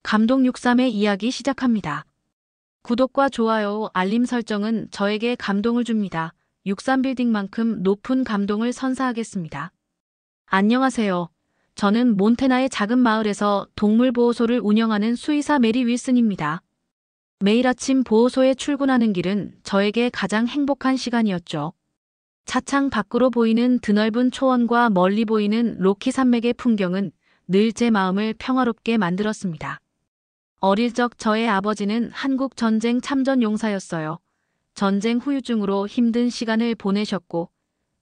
감동 63의 이야기 시작합니다. 구독과 좋아요, 알림 설정은 저에게 감동을 줍니다. 63빌딩만큼 높은 감동을 선사하겠습니다. 안녕하세요. 저는 몬테나의 작은 마을에서 동물보호소를 운영하는 수의사 메리 윌슨입니다. 매일 아침 보호소에 출근하는 길은 저에게 가장 행복한 시간이었죠. 차창 밖으로 보이는 드넓은 초원과 멀리 보이는 로키 산맥의 풍경은 늘 제 마음을 평화롭게 만들었습니다. 어릴 적 저의 아버지는 한국 전쟁 참전 용사였어요. 전쟁 후유증으로 힘든 시간을 보내셨고,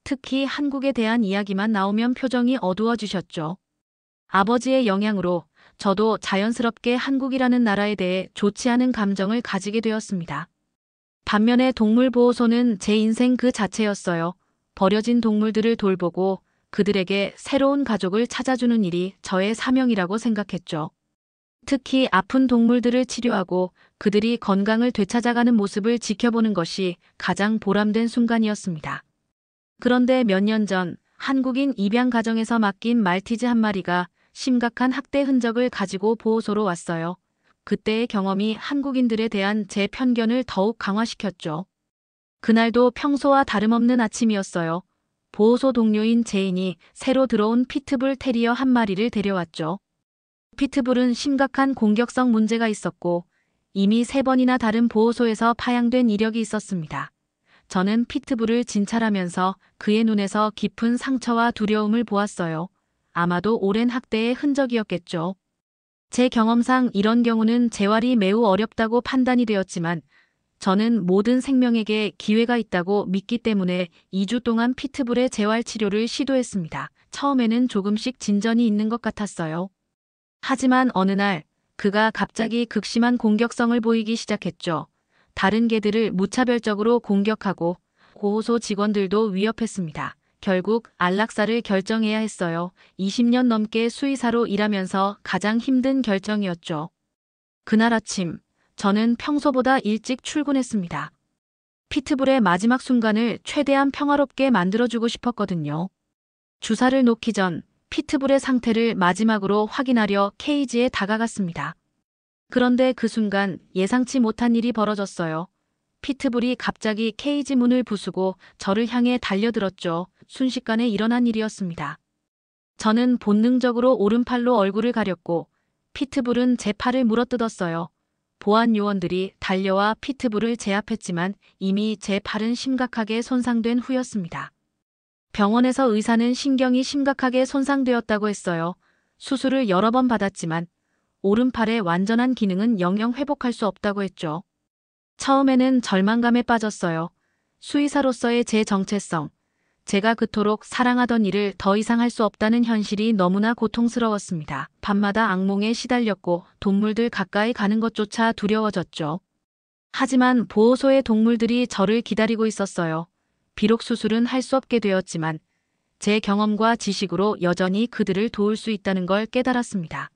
특히 한국에 대한 이야기만 나오면 표정이 어두워지셨죠. 아버지의 영향으로 저도 자연스럽게 한국이라는 나라에 대해 좋지 않은 감정을 가지게 되었습니다. 반면에 동물보호소는 제 인생 그 자체였어요. 버려진 동물들을 돌보고 그들에게 새로운 가족을 찾아주는 일이 저의 사명이라고 생각했죠. 특히 아픈 동물들을 치료하고 그들이 건강을 되찾아가는 모습을 지켜보는 것이 가장 보람된 순간이었습니다. 그런데 몇 년 전 한국인 입양 가정에서 맡긴 말티즈 한 마리가 심각한 학대 흔적을 가지고 보호소로 왔어요. 그때의 경험이 한국인들에 대한 제 편견을 더욱 강화시켰죠. 그날도 평소와 다름없는 아침이었어요. 보호소 동료인 제인이 새로 들어온 피트불 테리어 한 마리를 데려왔죠. 피트불은 심각한 공격성 문제가 있었고 이미 3번이나 다른 보호소에서 파양된 이력이 있었습니다. 저는 피트불을 진찰하면서 그의 눈에서 깊은 상처와 두려움을 보았어요. 아마도 오랜 학대의 흔적이었겠죠. 제 경험상 이런 경우는 재활이 매우 어렵다고 판단이 되었지만 저는 모든 생명에게 기회가 있다고 믿기 때문에 2주 동안 피트불의 재활 치료를 시도했습니다. 처음에는 조금씩 진전이 있는 것 같았어요. 하지만 어느 날 그가 갑자기 극심한 공격성을 보이기 시작했죠. 다른 개들을 무차별적으로 공격하고 보호소 직원들도 위협했습니다. 결국 안락사를 결정해야 했어요. 20년 넘게 수의사로 일하면서 가장 힘든 결정이었죠. 그날 아침 저는 평소보다 일찍 출근했습니다. 피트불의 마지막 순간을 최대한 평화롭게 만들어주고 싶었거든요. 주사를 놓기 전 피트불의 상태를 마지막으로 확인하려 케이지에 다가갔습니다. 그런데 그 순간 예상치 못한 일이 벌어졌어요. 피트불이 갑자기 케이지 문을 부수고 저를 향해 달려들었죠. 순식간에 일어난 일이었습니다. 저는 본능적으로 오른팔로 얼굴을 가렸고 피트불은 제 팔을 물어뜯었어요. 보안 요원들이 달려와 피트불을 제압했지만 이미 제 팔은 심각하게 손상된 후였습니다. 병원에서 의사는 신경이 심각하게 손상되었다고 했어요. 수술을 여러 번 받았지만 오른팔의 완전한 기능은 영영 회복할 수 없다고 했죠. 처음에는 절망감에 빠졌어요. 수의사로서의 제 정체성, 제가 그토록 사랑하던 일을 더 이상 할 수 없다는 현실이 너무나 고통스러웠습니다. 밤마다 악몽에 시달렸고 동물들 가까이 가는 것조차 두려워졌죠. 하지만 보호소의 동물들이 저를 기다리고 있었어요. 비록 수술은 할 수 없게 되었지만 제 경험과 지식으로 여전히 그들을 도울 수 있다는 걸 깨달았습니다.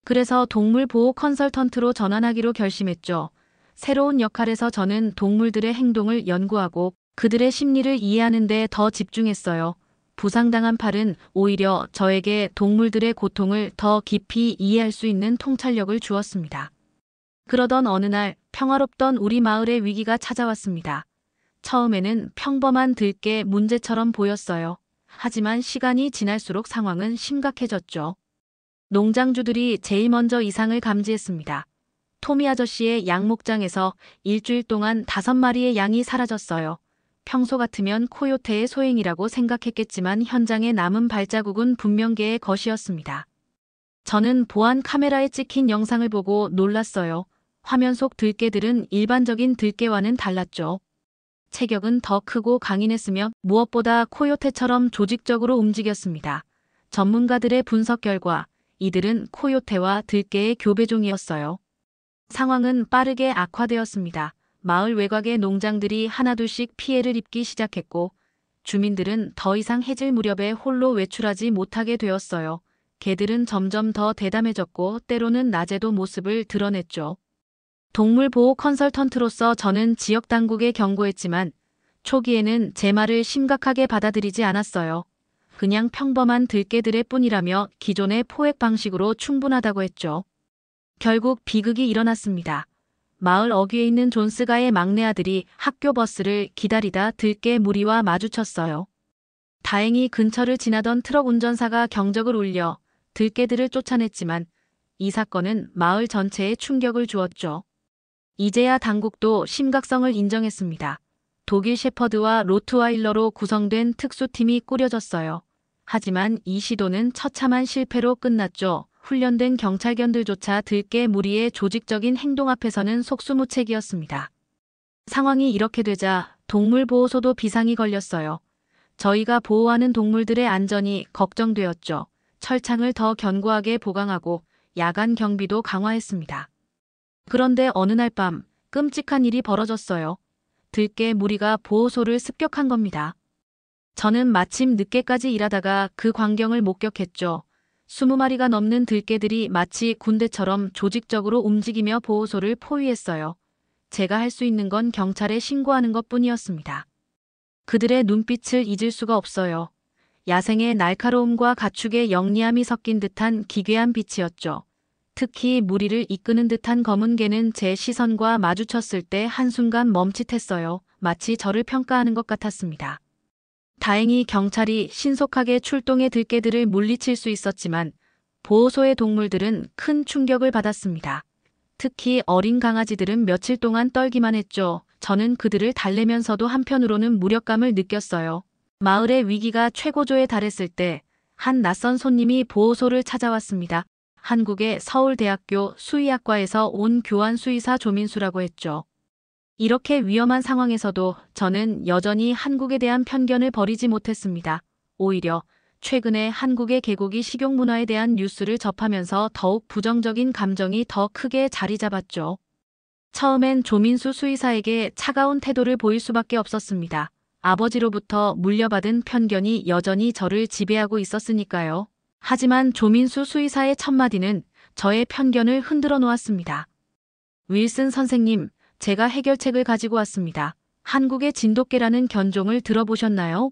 그래서 동물보호 컨설턴트로 전환하기로 결심했죠. 새로운 역할에서 저는 동물들의 행동을 연구하고 그들의 심리를 이해하는 데 더 집중했어요. 부상당한 팔은 오히려 저에게 동물들의 고통을 더 깊이 이해할 수 있는 통찰력을 주었습니다. 그러던 어느 날 평화롭던 우리 마을에 위기가 찾아왔습니다. 처음에는 평범한 들개 문제처럼 보였어요. 하지만 시간이 지날수록 상황은 심각해졌죠. 농장주들이 제일 먼저 이상을 감지했습니다. 토미 아저씨의 양 목장에서 일주일 동안 5마리의 양이 사라졌어요. 평소 같으면 코요테의 소행이라고 생각했겠지만 현장에 남은 발자국은 분명 개의 것이었습니다. 저는 보안 카메라에 찍힌 영상을 보고 놀랐어요. 화면 속 들개들은 일반적인 들개와는 달랐죠. 체격은 더 크고 강인했으며 무엇보다 코요테처럼 조직적으로 움직였습니다. 전문가들의 분석 결과 이들은 코요테와 들개의 교배종이었어요. 상황은 빠르게 악화되었습니다. 마을 외곽의 농장들이 하나둘씩 피해를 입기 시작했고 주민들은 더 이상 해질 무렵에 홀로 외출하지 못하게 되었어요. 개들은 점점 더 대담해졌고 때로는 낮에도 모습을 드러냈죠. 동물보호 컨설턴트로서 저는 지역 당국에 경고했지만 초기에는 제 말을 심각하게 받아들이지 않았어요. 그냥 평범한 들개들의 뿐이라며 기존의 포획 방식으로 충분하다고 했죠. 결국 비극이 일어났습니다. 마을 어귀에 있는 존스가의 막내 아들이 학교 버스를 기다리다 들깨 무리와 마주쳤어요. 다행히 근처를 지나던 트럭 운전사가 경적을 울려 들깨들을 쫓아냈지만 이 사건은 마을 전체에 충격을 주었죠. 이제야 당국도 심각성을 인정했습니다. 독일 셰퍼드와 로트와일러로 구성된 특수팀이 꾸려졌어요. 하지만 이 시도는 처참한 실패로 끝났죠. 훈련된 경찰견들조차 들깨 무리의 조직적인 행동 앞에서는 속수무책이었습니다. 상황이 이렇게 되자 동물보호소도 비상이 걸렸어요. 저희가 보호하는 동물들의 안전이 걱정되었죠. 철창을 더 견고하게 보강하고 야간 경비도 강화했습니다. 그런데 어느 날 밤 끔찍한 일이 벌어졌어요. 들깨 무리가 보호소를 습격한 겁니다. 저는 마침 늦게까지 일하다가 그 광경을 목격했죠. 20마리가 넘는 들깨들이 마치 군대처럼 조직적으로 움직이며 보호소를 포위했어요. 제가 할 수 있는 건 경찰에 신고하는 것뿐이었습니다. 그들의 눈빛을 잊을 수가 없어요. 야생의 날카로움과 가축의 영리함이 섞인 듯한 기괴한 빛이었죠. 특히 무리를 이끄는 듯한 검은 개는 제 시선과 마주쳤을 때 한순간 멈칫했어요. 마치 저를 평가하는 것 같았습니다. 다행히 경찰이 신속하게 출동해 들깨들을 물리칠 수 있었지만 보호소의 동물들은 큰 충격을 받았습니다. 특히 어린 강아지들은 며칠 동안 떨기만 했죠. 저는 그들을 달래면서도 한편으로는 무력감을 느꼈어요. 마을의 위기가 최고조에 달했을 때 한 낯선 손님이 보호소를 찾아왔습니다. 한국의 서울대학교 수의학과에서 온 교환 수의사 조민수라고 했죠. 이렇게 위험한 상황에서도 저는 여전히 한국에 대한 편견을 버리지 못했습니다. 오히려 최근에 한국의 개고기 식용 문화에 대한 뉴스를 접하면서 더욱 부정적인 감정이 더 크게 자리 잡았죠. 처음엔 조민수 수의사에게 차가운 태도를 보일 수밖에 없었습니다. 아버지로부터 물려받은 편견이 여전히 저를 지배하고 있었으니까요. 하지만 조민수 수의사의 첫마디는 저의 편견을 흔들어 놓았습니다. 윌슨 선생님, 제가 해결책을 가지고 왔습니다. 한국의 진돗개라는 견종을 들어보셨나요?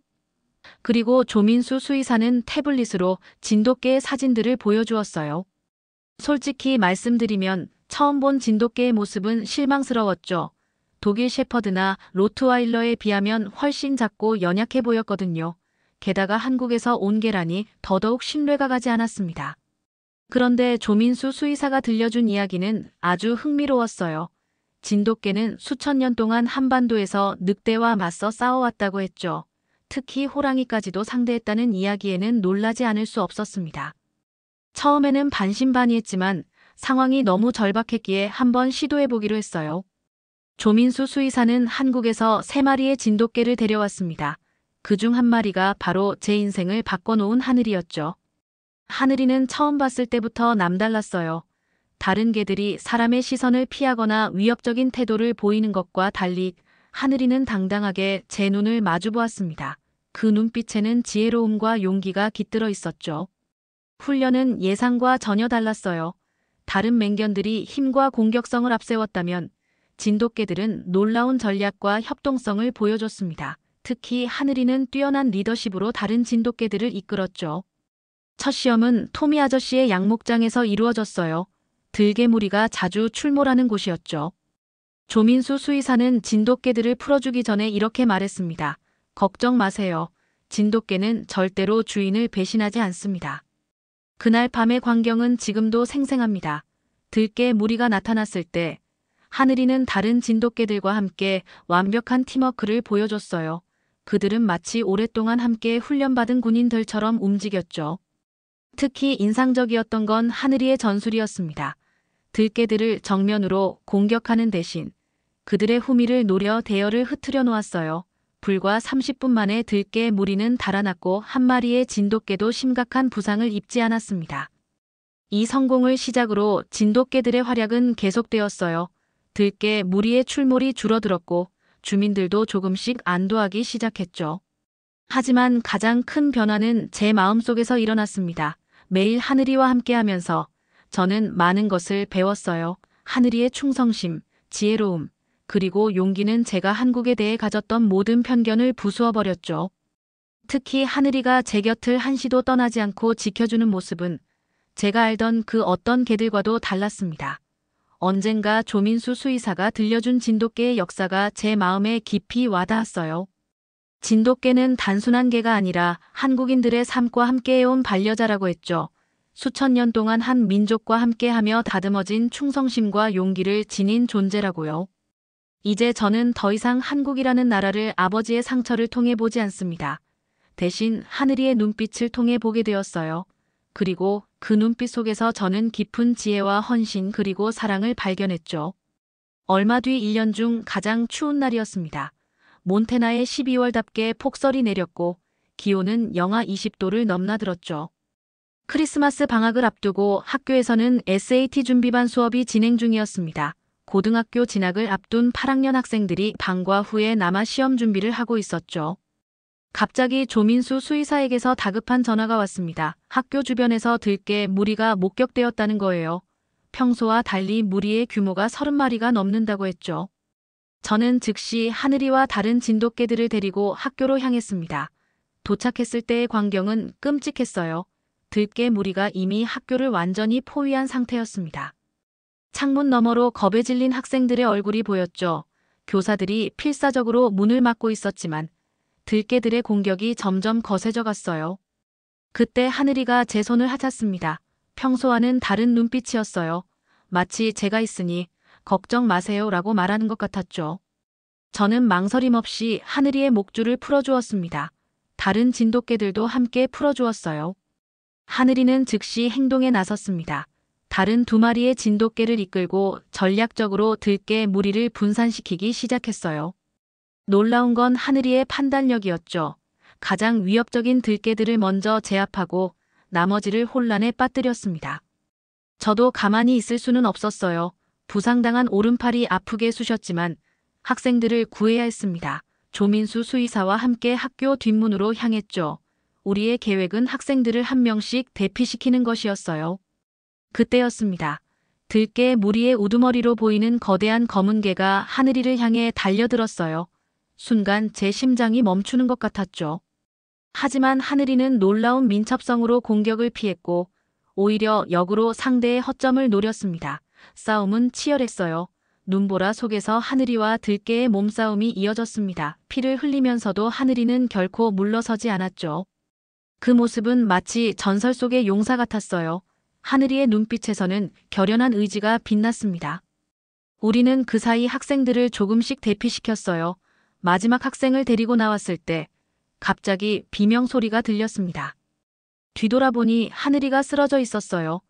그리고 조민수 수의사는 태블릿으로 진돗개의 사진들을 보여주었어요. 솔직히 말씀드리면 처음 본 진돗개의 모습은 실망스러웠죠. 독일 셰퍼드나 로트와일러에 비하면 훨씬 작고 연약해 보였거든요. 게다가 한국에서 온 개라니 더더욱 신뢰가 가지 않았습니다. 그런데 조민수 수의사가 들려준 이야기는 아주 흥미로웠어요. 진돗개는 수천 년 동안 한반도에서 늑대와 맞서 싸워왔다고 했죠. 특히 호랑이까지도 상대했다는 이야기에는 놀라지 않을 수 없었습니다. 처음에는 반신반의했지만 상황이 너무 절박했기에 한번 시도해보기로 했어요. 조민수 수의사는 한국에서 3마리의 진돗개를 데려왔습니다. 그중 한 마리가 바로 제 인생을 바꿔놓은 하늘이었죠. 하늘이는 처음 봤을 때부터 남달랐어요. 다른 개들이 사람의 시선을 피하거나 위협적인 태도를 보이는 것과 달리 하늘이는 당당하게 제 눈을 마주보았습니다. 그 눈빛에는 지혜로움과 용기가 깃들어 있었죠. 훈련은 예상과 전혀 달랐어요. 다른 맹견들이 힘과 공격성을 앞세웠다면 진돗개들은 놀라운 전략과 협동성을 보여줬습니다. 특히 하늘이는 뛰어난 리더십으로 다른 진돗개들을 이끌었죠. 첫 시험은 토미 아저씨의 양목장에서 이루어졌어요. 들개 무리가 자주 출몰하는 곳이었죠. 조민수 수의사는 진돗개들을 풀어주기 전에 이렇게 말했습니다. 걱정 마세요. 진돗개는 절대로 주인을 배신하지 않습니다. 그날 밤의 광경은 지금도 생생합니다. 들개 무리가 나타났을 때 하늘이는 다른 진돗개들과 함께 완벽한 팀워크를 보여줬어요. 그들은 마치 오랫동안 함께 훈련받은 군인들처럼 움직였죠. 특히 인상적이었던 건 하늘이의 전술이었습니다. 들개들을 정면으로 공격하는 대신 그들의 후미를 노려 대열을 흐트려 놓았어요. 불과 30분 만에 들개 무리는 달아났고 한 마리의 진돗개도 심각한 부상을 입지 않았습니다. 이 성공을 시작으로 진돗개들의 활약은 계속되었어요. 들개 무리의 출몰이 줄어들었고 주민들도 조금씩 안도하기 시작했죠. 하지만 가장 큰 변화는 제 마음속에서 일어났습니다. 매일 하늘이와 함께하면서 저는 많은 것을 배웠어요. 하늘이의 충성심, 지혜로움, 그리고 용기는 제가 한국에 대해 가졌던 모든 편견을 부수어버렸죠. 특히 하늘이가 제 곁을 한시도 떠나지 않고 지켜주는 모습은 제가 알던 그 어떤 개들과도 달랐습니다. 언젠가 조민수 수의사가 들려준 진돗개의 역사가 제 마음에 깊이 와닿았어요. 진돗개는 단순한 개가 아니라 한국인들의 삶과 함께해온 반려자라고 했죠. 수천 년 동안 한 민족과 함께하며 다듬어진 충성심과 용기를 지닌 존재라고요. 이제 저는 더 이상 한국이라는 나라를 아버지의 상처를 통해 보지 않습니다. 대신 하늘이의 눈빛을 통해 보게 되었어요. 그리고 그 눈빛 속에서 저는 깊은 지혜와 헌신 그리고 사랑을 발견했죠. 얼마 뒤 1년 중 가장 추운 날이었습니다. 몬테나의 12월답게 폭설이 내렸고 기온은 영하 20도를 넘나들었죠. 크리스마스 방학을 앞두고 학교에서는 SAT 준비반 수업이 진행 중이었습니다. 고등학교 진학을 앞둔 8학년 학생들이 방과 후에 남아 시험 준비를 하고 있었죠. 갑자기 조민수 수의사에게서 다급한 전화가 왔습니다. 학교 주변에서 들개 무리가 목격되었다는 거예요. 평소와 달리 무리의 규모가 30마리가 넘는다고 했죠. 저는 즉시 하늘이와 다른 진돗개들을 데리고 학교로 향했습니다. 도착했을 때의 광경은 끔찍했어요. 들개 무리가 이미 학교를 완전히 포위한 상태였습니다. 창문 너머로 겁에 질린 학생들의 얼굴이 보였죠. 교사들이 필사적으로 문을 막고 있었지만 들개들의 공격이 점점 거세져 갔어요. 그때 하늘이가 제 손을 하찼습니다. 평소와는 다른 눈빛이었어요. 마치 제가 있으니 걱정 마세요 라고 말하는 것 같았죠. 저는 망설임 없이 하늘이의 목줄을 풀어주었습니다. 다른 진돗개들도 함께 풀어주었어요. 하늘이는 즉시 행동에 나섰습니다. 다른 2마리의 진돗개를 이끌고 전략적으로 들개 무리를 분산시키기 시작했어요. 놀라운 건 하늘이의 판단력이었죠. 가장 위협적인 들개들을 먼저 제압하고 나머지를 혼란에 빠뜨렸습니다. 저도 가만히 있을 수는 없었어요. 부상당한 오른팔이 아프게 쑤셨지만 학생들을 구해야 했습니다. 조민수 수의사와 함께 학교 뒷문으로 향했죠. 우리의 계획은 학생들을 한 명씩 대피시키는 것이었어요. 그때였습니다. 들개 무리의 우두머리로 보이는 거대한 검은 개가 하늘이를 향해 달려들었어요. 순간 제 심장이 멈추는 것 같았죠. 하지만 하늘이는 놀라운 민첩성으로 공격을 피했고 오히려 역으로 상대의 허점을 노렸습니다. 싸움은 치열했어요. 눈보라 속에서 하늘이와 들개의 몸싸움이 이어졌습니다. 피를 흘리면서도 하늘이는 결코 물러서지 않았죠. 그 모습은 마치 전설 속의 용사 같았어요. 하늘이의 눈빛에서는 결연한 의지가 빛났습니다. 우리는 그 사이 학생들을 조금씩 대피시켰어요. 마지막 학생을 데리고 나왔을 때 갑자기 비명 소리가 들렸습니다. 뒤돌아보니 하늘이가 쓰러져 있었어요.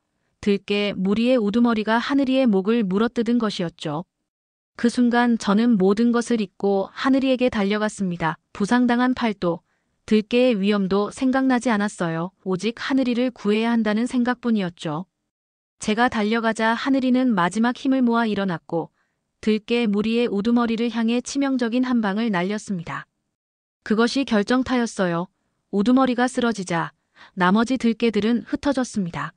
들개 무리의 우두머리가 하늘이의 목을 물어뜯은 것이었죠. 그 순간 저는 모든 것을 잊고 하늘이에게 달려갔습니다. 부상당한 팔도, 들개의 위험도 생각나지 않았어요. 오직 하늘이를 구해야 한다는 생각뿐이었죠. 제가 달려가자 하늘이는 마지막 힘을 모아 일어났고 들개 무리의 우두머리를 향해 치명적인 한 방을 날렸습니다. 그것이 결정타였어요. 우두머리가 쓰러지자 나머지 들개들은 흩어졌습니다.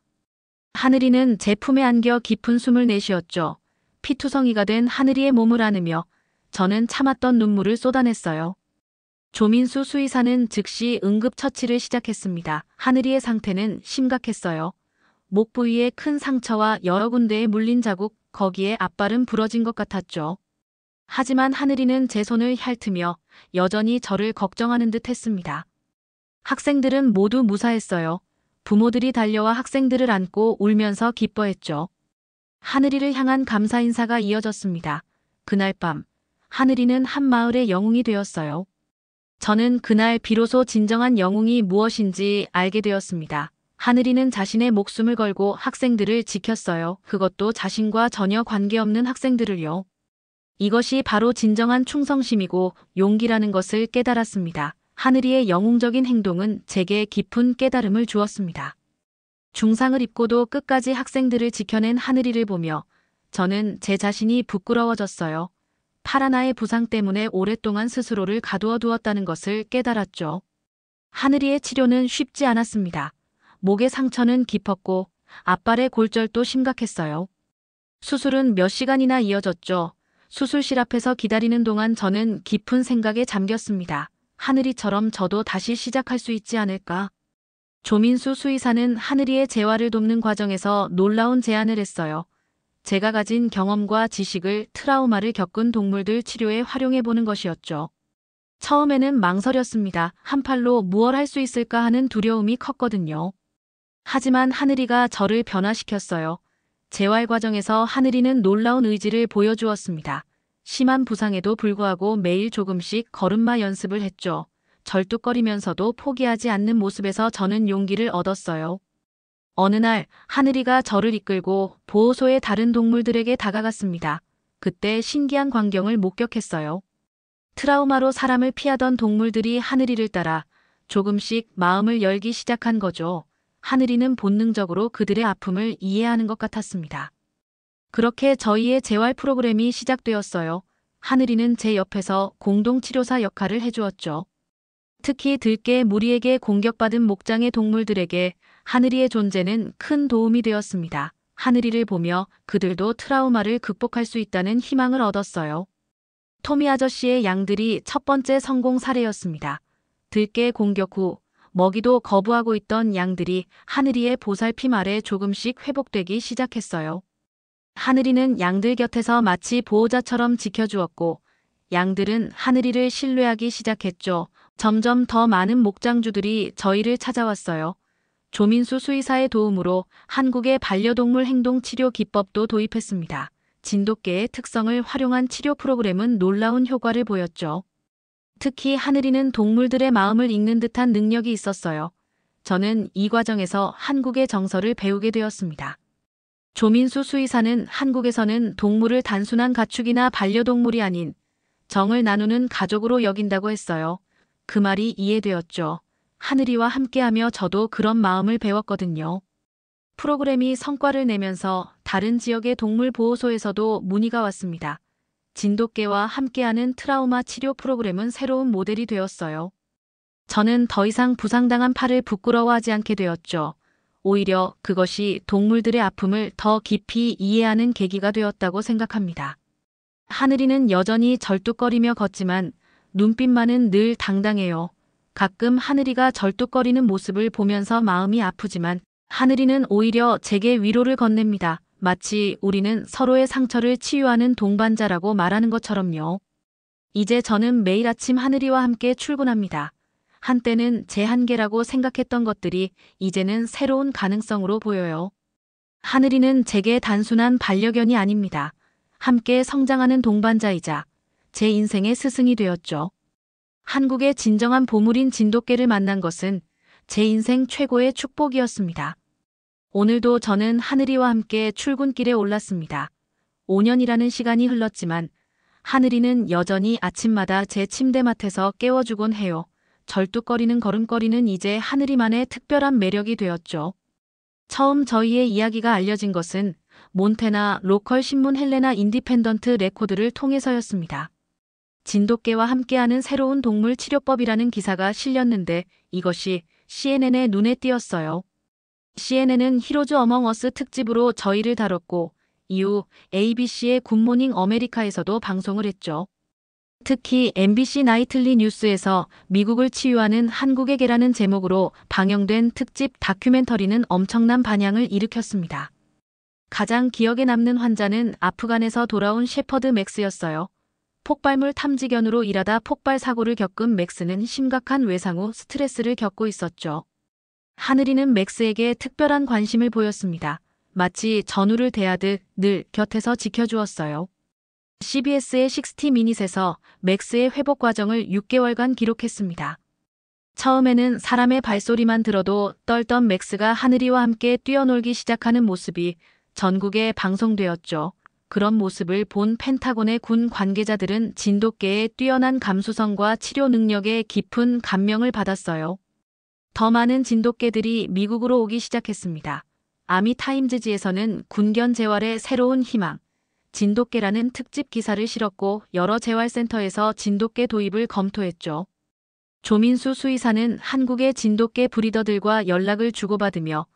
하늘이는 제 품에 안겨 깊은 숨을 내쉬었죠. 피투성이가 된 하늘이의 몸을 안으며 저는 참았던 눈물을 쏟아냈어요. 조민수 수의사는 즉시 응급처치를 시작했습니다. 하늘이의 상태는 심각했어요. 목 부위에 큰 상처와 여러 군데에 물린 자국, 거기에 앞발은 부러진 것 같았죠. 하지만 하늘이는 제 손을 핥으며 여전히 저를 걱정하는 듯 했습니다. 학생들은 모두 무사했어요. 부모들이 달려와 학생들을 안고 울면서 기뻐했죠. 하늘이를 향한 감사 인사가 이어졌습니다. 그날 밤 하늘이는 한 마을의 영웅이 되었어요. 저는 그날 비로소 진정한 영웅이 무엇인지 알게 되었습니다. 하늘이는 자신의 목숨을 걸고 학생들을 지켰어요. 그것도 자신과 전혀 관계없는 학생들을요. 이것이 바로 진정한 충성심이고 용기라는 것을 깨달았습니다. 하늘이의 영웅적인 행동은 제게 깊은 깨달음을 주었습니다. 중상을 입고도 끝까지 학생들을 지켜낸 하늘이를 보며 저는 제 자신이 부끄러워졌어요. 팔 하나의 부상 때문에 오랫동안 스스로를 가두어 두었다는 것을 깨달았죠. 하늘이의 치료는 쉽지 않았습니다. 목의 상처는 깊었고 앞발의 골절도 심각했어요. 수술은 몇 시간이나 이어졌죠. 수술실 앞에서 기다리는 동안 저는 깊은 생각에 잠겼습니다. 하늘이처럼 저도 다시 시작할 수 있지 않을까? 조민수 수의사는 하늘이의 재활을 돕는 과정에서 놀라운 제안을 했어요. 제가 가진 경험과 지식을 트라우마를 겪은 동물들 치료에 활용해보는 것이었죠. 처음에는 망설였습니다. 한 팔로 무얼 할 수 있을까 하는 두려움이 컸거든요. 하지만 하늘이가 저를 변화시켰어요. 재활 과정에서 하늘이는 놀라운 의지를 보여주었습니다. 심한 부상에도 불구하고 매일 조금씩 걸음마 연습을 했죠. 절뚝거리면서도 포기하지 않는 모습에서 저는 용기를 얻었어요. 어느 날 하늘이가 저를 이끌고 보호소의 다른 동물들에게 다가갔습니다. 그때 신기한 광경을 목격했어요. 트라우마로 사람을 피하던 동물들이 하늘이를 따라 조금씩 마음을 열기 시작한 거죠. 하늘이는 본능적으로 그들의 아픔을 이해하는 것 같았습니다. 그렇게 저희의 재활 프로그램이 시작되었어요. 하늘이는 제 옆에서 공동치료사 역할을 해주었죠. 특히 들개 무리에게 공격받은 목장의 동물들에게 하늘이의 존재는 큰 도움이 되었습니다. 하늘이를 보며 그들도 트라우마를 극복할 수 있다는 희망을 얻었어요. 토미 아저씨의 양들이 첫 번째 성공 사례였습니다. 들개 공격 후 먹이도 거부하고 있던 양들이 하늘이의 보살핌 아래 조금씩 회복되기 시작했어요. 하늘이는 양들 곁에서 마치 보호자처럼 지켜주었고 양들은 하늘이를 신뢰하기 시작했죠. 점점 더 많은 목장주들이 저희를 찾아왔어요. 조민수 수의사의 도움으로 한국의 반려동물 행동치료 기법도 도입했습니다. 진돗개의 특성을 활용한 치료 프로그램은 놀라운 효과를 보였죠. 특히 하늘이는 동물들의 마음을 읽는 듯한 능력이 있었어요. 저는 이 과정에서 한국의 정서를 배우게 되었습니다. 조민수 수의사는 한국에서는 동물을 단순한 가축이나 반려동물이 아닌 정을 나누는 가족으로 여긴다고 했어요. 그 말이 이해되었죠. 하늘이와 함께하며 저도 그런 마음을 배웠거든요. 프로그램이 성과를 내면서 다른 지역의 동물보호소에서도 문의가 왔습니다. 진돗개와 함께하는 트라우마 치료 프로그램은 새로운 모델이 되었어요. 저는 더 이상 부상당한 팔을 부끄러워하지 않게 되었죠. 오히려 그것이 동물들의 아픔을 더 깊이 이해하는 계기가 되었다고 생각합니다. 하늘이는 여전히 절뚝거리며 걷지만 눈빛만은 늘 당당해요. 가끔 하늘이가 절뚝거리는 모습을 보면서 마음이 아프지만 하늘이는 오히려 제게 위로를 건넵니다. 마치 우리는 서로의 상처를 치유하는 동반자라고 말하는 것처럼요. 이제 저는 매일 아침 하늘이와 함께 출근합니다. 한때는 제 한계라고 생각했던 것들이 이제는 새로운 가능성으로 보여요. 하늘이는 제게 단순한 반려견이 아닙니다. 함께 성장하는 동반자이자 제 인생의 스승이 되었죠. 한국의 진정한 보물인 진돗개를 만난 것은 제 인생 최고의 축복이었습니다. 오늘도 저는 하늘이와 함께 출근길에 올랐습니다. 5년이라는 시간이 흘렀지만 하늘이는 여전히 아침마다 제 침대맡에서 깨워주곤 해요. 절뚝거리는 걸음걸이는 이제 하늘이만의 특별한 매력이 되었죠. 처음 저희의 이야기가 알려진 것은 몬태나 로컬 신문 헬레나 인디펜던트 레코드를 통해서였습니다. 진돗개와 함께하는 새로운 동물 치료법이라는 기사가 실렸는데 이것이 CNN의 눈에 띄었어요. CNN은 히로즈 어멍 어스 특집으로 저희를 다뤘고 이후 ABC의 굿모닝 어메리카에서도 방송을 했죠. 특히 MBC 나이틀리 뉴스에서 미국을 치유하는 한국에게라는 제목으로 방영된 특집 다큐멘터리는 엄청난 반향을 일으켰습니다. 가장 기억에 남는 환자는 아프간에서 돌아온 shepherd 맥스였어요. 폭발물 탐지견으로 일하다 폭발 사고를 겪은 맥스는 심각한 외상 후 스트레스를 겪고 있었죠. 하늘이는 맥스에게 특별한 관심을 보였습니다. 마치 전우를 대하듯 늘 곁에서 지켜주었어요. CBS의 60 미닛에서 맥스의 회복 과정을 6개월간 기록했습니다. 처음에는 사람의 발소리만 들어도 떨던 맥스가 하늘이와 함께 뛰어놀기 시작하는 모습이 전국에 방송되었죠. 그런 모습을 본 펜타곤의 군 관계자들은 진돗개의 뛰어난 감수성과 치료 능력에 깊은 감명을 받았어요. 더 많은 진돗개들이 미국으로 오기 시작했습니다. 아미 타임즈지에서는 군견 재활의 새로운 희망, 진돗개라는 특집 기사를 실었고 여러 재활센터에서 진돗개 도입을 검토했죠. 조민수 수의사는 한국의 진돗개 브리더들과 연락을 주고받으며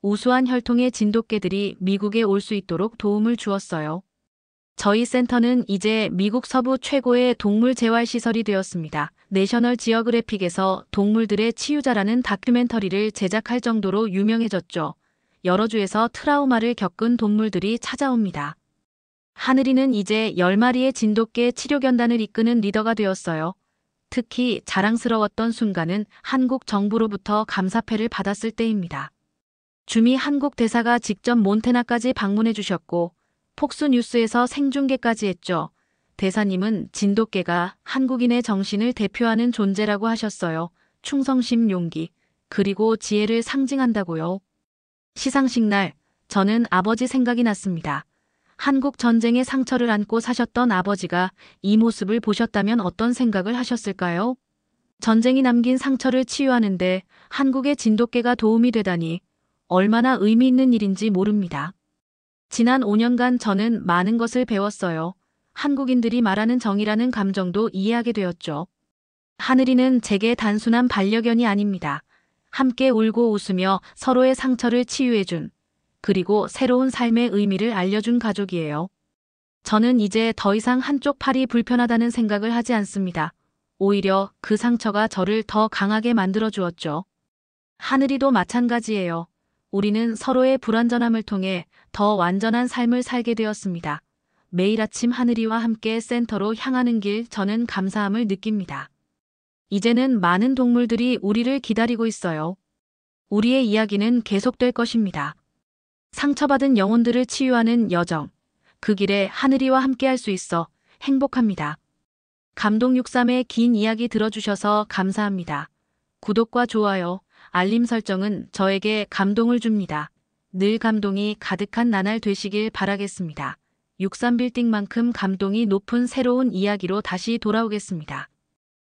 우수한 혈통의 진돗개들이 미국에 올 수 있도록 도움을 주었어요. 저희 센터는 이제 미국 서부 최고의 동물 재활시설이 되었습니다. 내셔널 지어그래픽에서 동물들의 치유자라는 다큐멘터리를 제작할 정도로 유명해졌죠. 여러 주에서 트라우마를 겪은 동물들이 찾아옵니다. 하늘이는 이제 10마리의 진돗개 치료견단을 이끄는 리더가 되었어요. 특히 자랑스러웠던 순간은 한국 정부로부터 감사패를 받았을 때입니다. 주미 한국 대사가 직접 몬테나까지 방문해 주셨고 폭스뉴스에서 생중계까지 했죠. 대사님은 진돗개가 한국인의 정신을 대표하는 존재라고 하셨어요. 충성심, 용기, 그리고 지혜를 상징한다고요. 시상식 날 저는 아버지 생각이 났습니다. 한국 전쟁의 상처를 안고 사셨던 아버지가 이 모습을 보셨다면 어떤 생각을 하셨을까요? 전쟁이 남긴 상처를 치유하는데 한국의 진돗개가 도움이 되다니 얼마나 의미 있는 일인지 모릅니다. 지난 5년간 저는 많은 것을 배웠어요. 한국인들이 말하는 정의라는 감정도 이해하게 되었죠. 하늘이는 제게 단순한 반려견이 아닙니다. 함께 울고 웃으며 서로의 상처를 치유해준, 그리고 새로운 삶의 의미를 알려준 가족이에요. 저는 이제 더 이상 한쪽 팔이 불편하다는 생각을 하지 않습니다. 오히려 그 상처가 저를 더 강하게 만들어 주었죠. 하늘이도 마찬가지예요. 우리는 서로의 불완전함을 통해 더 완전한 삶을 살게 되었습니다. 매일 아침 하늘이와 함께 센터로 향하는 길, 저는 감사함을 느낍니다. 이제는 많은 동물들이 우리를 기다리고 있어요. 우리의 이야기는 계속될 것입니다. 상처받은 영혼들을 치유하는 여정, 그 길에 하늘이와 함께 할 수 있어 행복합니다. 감동63의 긴 이야기 들어주셔서 감사합니다. 구독과 좋아요, 알림 설정은 저에게 감동을 줍니다. 늘 감동이 가득한 나날 되시길 바라겠습니다. 63빌딩만큼 감동이 높은 새로운 이야기로 다시 돌아오겠습니다.